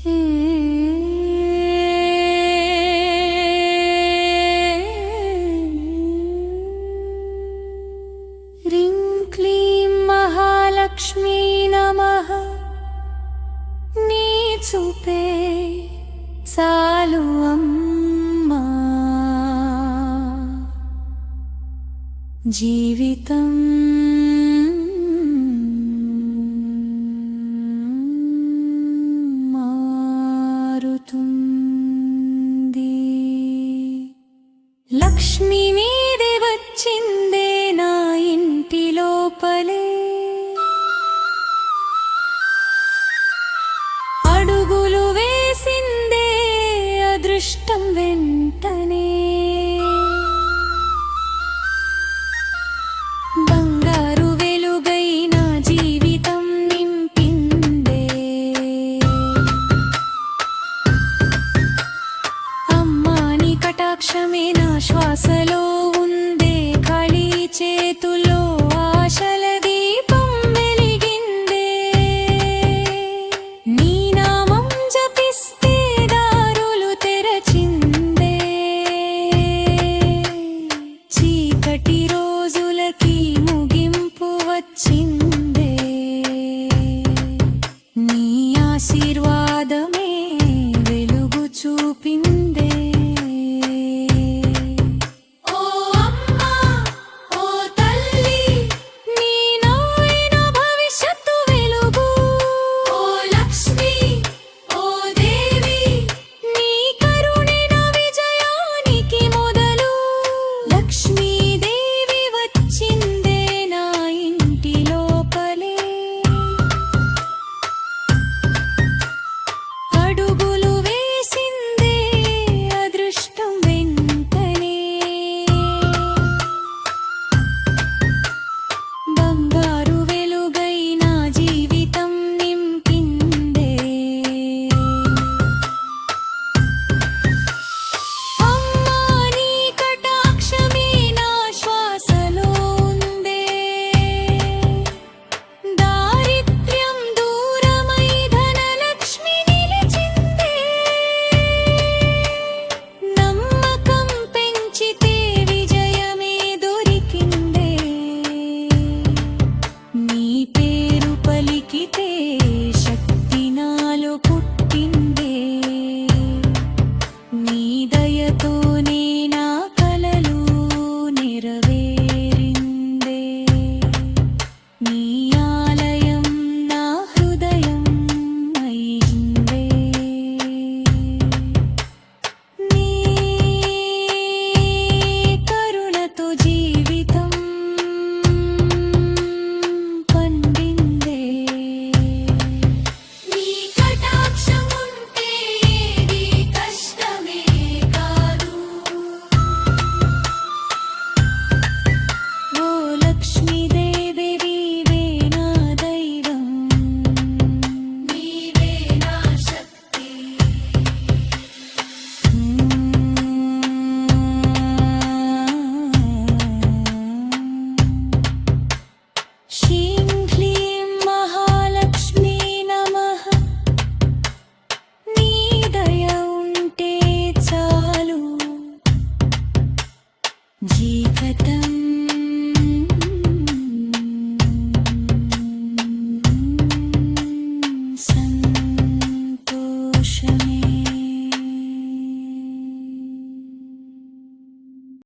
హ్రీం క్లీం మహాలక్ష్మీ నమః. నీ చూపే చాలు అమ్మా, జీవితం మారుతుంది. లక్ష్మి నీదే వచ్చిందే నా ఇంటి లోపలే, అడుగులు వేసిందే అదృష్టం వెంటనే. బంగారు వెలుగై నా జీవితం నింపిందే, అమ్మాని కటాక్షమే నా శ్వాసలో ఉందే. ఖాళీ చేతుల్లో ఆశల దీపం వెలిగిందే. నీ నామం జపిస్తే దారులు తెరచిందే, చీకటి రోజులకి ముగింపు వచ్చిందే. నీ ఆశీర్వాదం